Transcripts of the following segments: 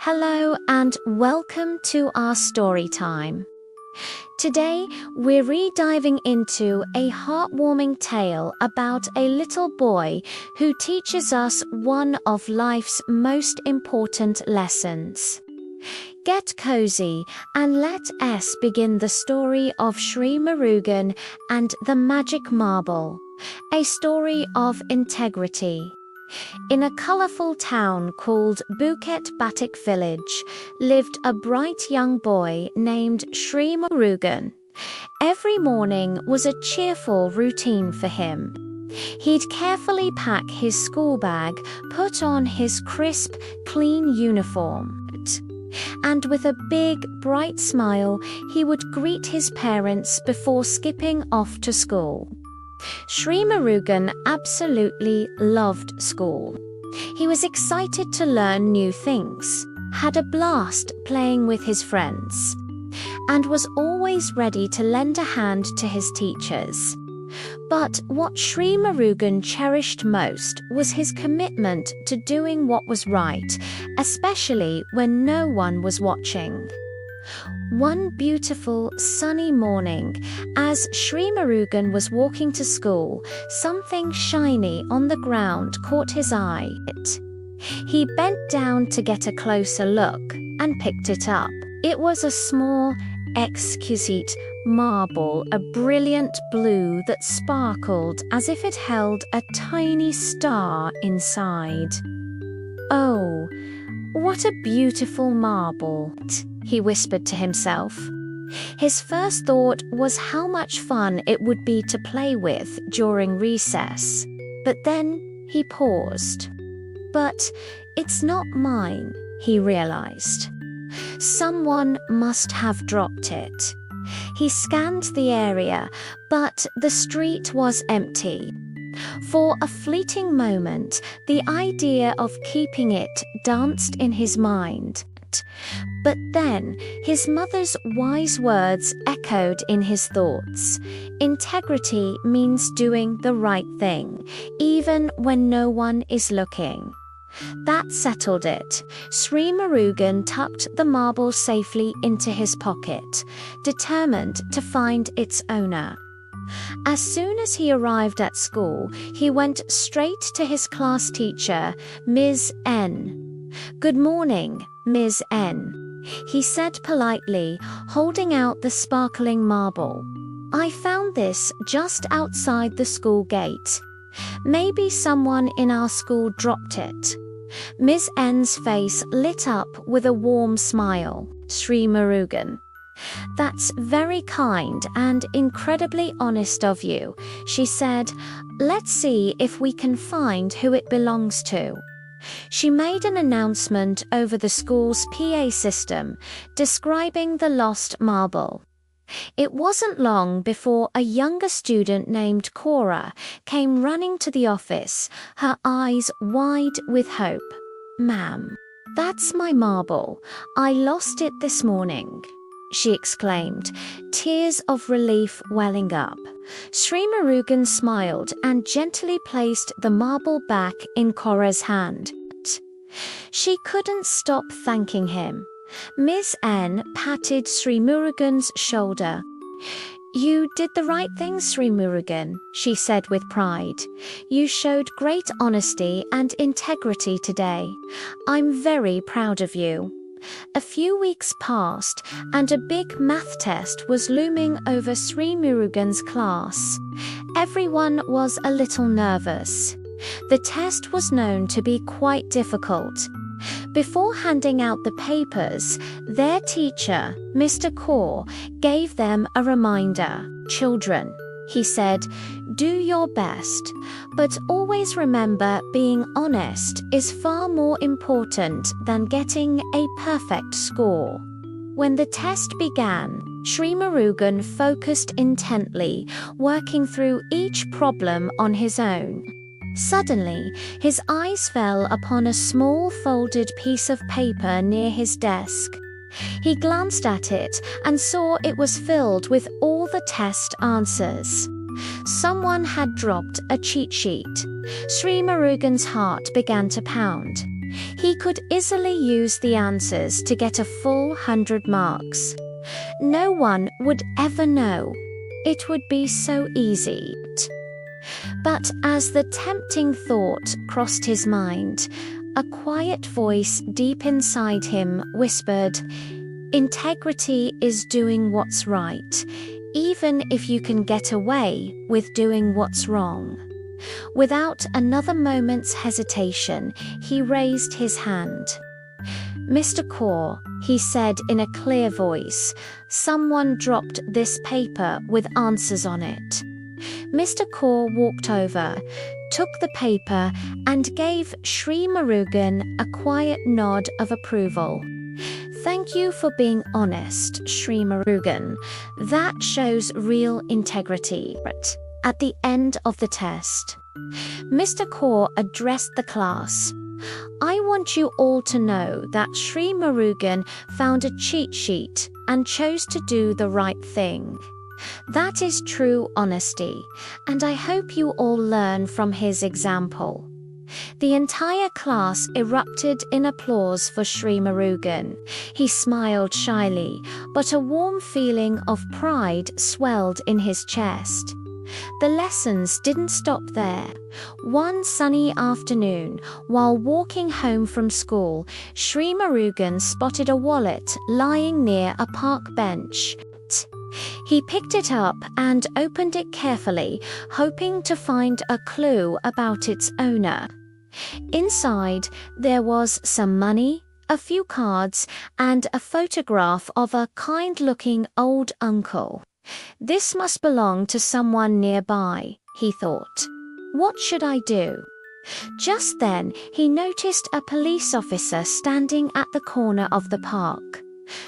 Hello and welcome to our story time. Today we're re-diving into a heartwarming tale about a little boy who teaches us one of life's most important lessons. Get cozy and let us begin the story of Sree Murugan and the Magic Marble, a story of integrity. In a colourful town called Bukit Batik Village lived a bright young boy named Sree Murugan. Every morning was a cheerful routine for him. He'd carefully pack his school bag, put on his crisp, clean uniform, and with a big, bright smile, he would greet his parents before skipping off to school. Sree Murugan absolutely loved school. He was excited to learn new things, had a blast playing with his friends, and was always ready to lend a hand to his teachers. But what Sree Murugan cherished most was his commitment to doing what was right, especially when no one was watching. One beautiful, sunny morning, as Sree Murugan was walking to school, something shiny on the ground caught his eye. He bent down to get a closer look and picked it up. It was a small, exquisite marble, a brilliant blue that sparkled as if it held a tiny star inside. "Oh, what a beautiful marble," he whispered to himself. His first thought was how much fun it would be to play with during recess. But then he paused. "But it's not mine," he realized. "Someone must have dropped it." He scanned the area, but the street was empty. For a fleeting moment, the idea of keeping it danced in his mind. But then his mother's wise words echoed in his thoughts. Integrity means doing the right thing, even when no one is looking. That settled it. Sree Murugan tucked the marble safely into his pocket, determined to find its owner. As soon as he arrived at school, he went straight to his class teacher, Ms. N. "Good morning, Ms. N," he said politely, holding out the sparkling marble. "I found this just outside the school gate. Maybe someone in our school dropped it." Ms. N's face lit up with a warm smile. "Sree Murugan, that's very kind and incredibly honest of you," she said. "Let's see if we can find who it belongs to." She made an announcement over the school's PA system, describing the lost marble. It wasn't long before a younger student named Cora came running to the office, her eyes wide with hope. "Ma'am, that's my marble. I lost it this morning," she exclaimed, tears of relief welling up. Sree Murugan smiled and gently placed the marble back in Cora's hand. She couldn't stop thanking him. Ms. N patted Sree Murugan's shoulder. "You did the right thing, Sree Murugan," she said with pride. "You showed great honesty and integrity today. I'm very proud of you." A few weeks passed, and a big math test was looming over Sree Murugan's class. Everyone was a little nervous. The test was known to be quite difficult. Before handing out the papers, their teacher, Mr. Kaur, gave them a reminder. "Children," he said, "do your best, but always remember being honest is far more important than getting a perfect score." When the test began, Sree Murugan focused intently, working through each problem on his own. Suddenly, his eyes fell upon a small folded piece of paper near his desk. He glanced at it and saw it was filled with all the test answers. Someone had dropped a cheat sheet. Sree Murugan's heart began to pound. He could easily use the answers to get a full 100 marks. No one would ever know. It would be so easy. But as the tempting thought crossed his mind, a quiet voice deep inside him whispered, "Integrity is doing what's right, even if you can get away with doing what's wrong." Without another moment's hesitation, he raised his hand. "Mr. Kaur," he said in a clear voice, "someone dropped this paper with answers on it." Mr. Kaur walked over, took the paper, and gave Sree Murugan a quiet nod of approval. "Thank you for being honest, Sree Murugan. That shows real integrity." At the end of the test, Mr. Kaur addressed the class. "I want you all to know that Sree Murugan found a cheat sheet and chose to do the right thing. That is true honesty, and I hope you all learn from his example." The entire class erupted in applause for Sree Murugan. He smiled shyly, but a warm feeling of pride swelled in his chest. The lessons didn't stop there. One sunny afternoon, while walking home from school, Sree Murugan spotted a wallet lying near a park bench. He picked it up and opened it carefully, hoping to find a clue about its owner. Inside, there was some money, a few cards, and a photograph of a kind-looking old uncle. "This must belong to someone nearby," he thought. "What should I do?" Just then, he noticed a police officer standing at the corner of the park.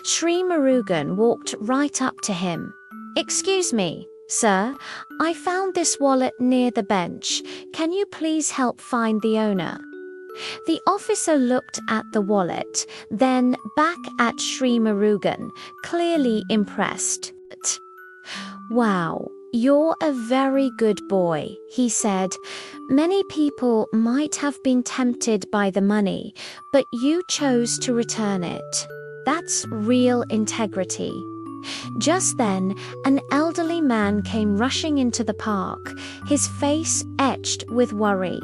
Sree Murugan walked right up to him. "Excuse me, sir, I found this wallet near the bench. Can you please help find the owner?" The officer looked at the wallet, then back at Sree Murugan, clearly impressed. "Wow, you're a very good boy," he said. "Many people might have been tempted by the money, but you chose to return it. That's real integrity." Just then, an elderly man came rushing into the park, his face etched with worry.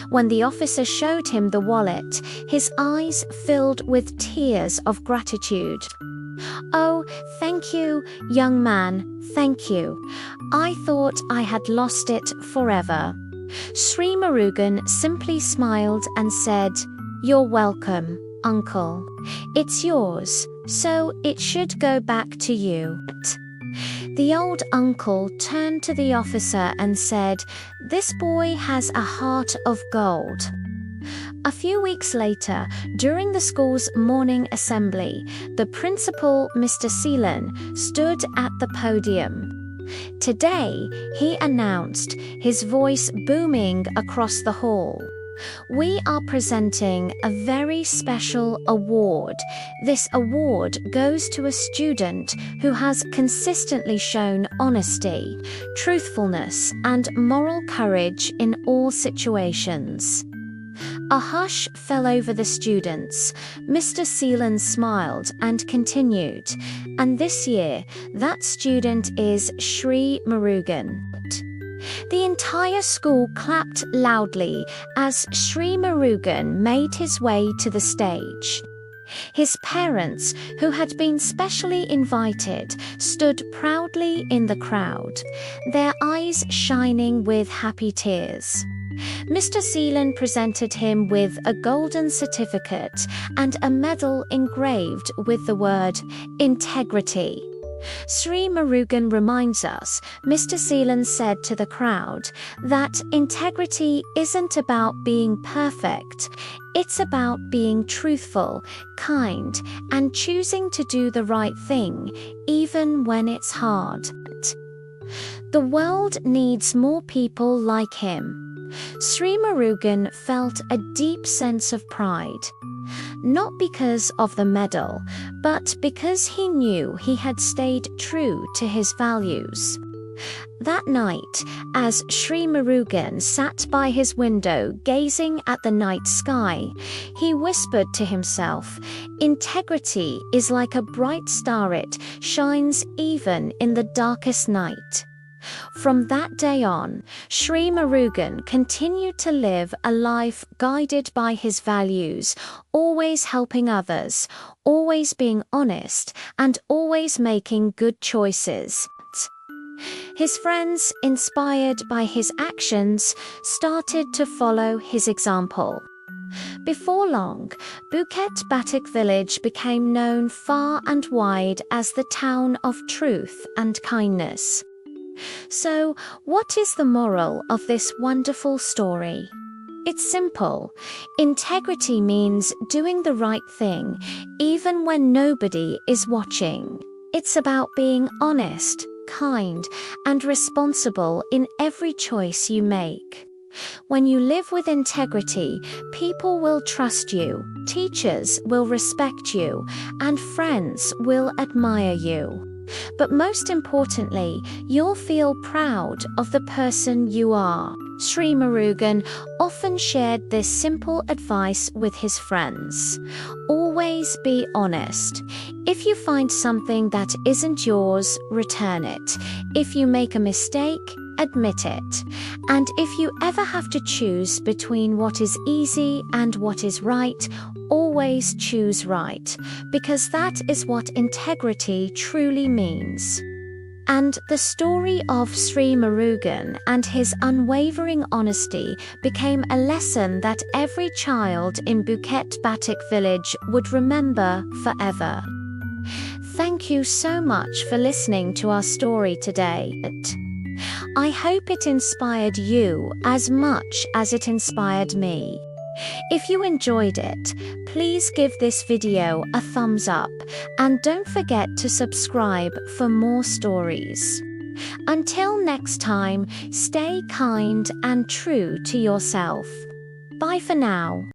When the officer showed him the wallet, his eyes filled with tears of gratitude. "Oh, thank you, young man, thank you. I thought I had lost it forever." Sree Murugan simply smiled and said, "You're welcome, uncle. It's yours, so it should go back to you." The old uncle turned to the officer and said, "This boy has a heart of gold." A few weeks later, during the school's morning assembly, the principal, Mr. Seelan, stood at the podium. Today, he announced, his voice booming across the hall, "We are presenting a very special award. This award goes to a student who has consistently shown honesty, truthfulness, and moral courage in all situations." A hush fell over the students. Mr. Seelan smiled and continued, "And this year, that student is Sree Murugan." The entire school clapped loudly as Sree Murugan made his way to the stage. His parents, who had been specially invited, stood proudly in the crowd, their eyes shining with happy tears. Mr. Seelan presented him with a golden certificate and a medal engraved with the word integrity. Sree Murugan reminds us, Mr. Seelan said to the crowd, that integrity isn't about being perfect. It's about being truthful, kind, and choosing to do the right thing, even when it's hard. The world needs more people like him. Sree Murugan felt a deep sense of pride, not because of the medal, but because he knew he had stayed true to his values. That night, as Sree Murugan sat by his window gazing at the night sky, he whispered to himself, "Integrity is like a bright star, it shines even in the darkest night." From that day on, Sree Murugan continued to live a life guided by his values, always helping others, always being honest, and always making good choices. His friends, inspired by his actions, started to follow his example. Before long, Bukit Batik village became known far and wide as the town of truth and kindness. So, what is the moral of this wonderful story? It's simple. Integrity means doing the right thing, even when nobody is watching. It's about being honest, kind, and responsible in every choice you make. When you live with integrity, people will trust you, teachers will respect you, and friends will admire you. But most importantly, you'll feel proud of the person you are. Sree Murugan often shared this simple advice with his friends. Always be honest. If you find something that isn't yours, return it. If you make a mistake, admit it. And if you ever have to choose between what is easy and what is right, always choose right, because that is what integrity truly means. And the story of Sree Murugan and his unwavering honesty became a lesson that every child in Bukit Batik village would remember forever. Thank you so much for listening to our story today. I hope it inspired you as much as it inspired me. If you enjoyed it, please give this video a thumbs up and don't forget to subscribe for more stories. Until next time, stay kind and true to yourself. Bye for now.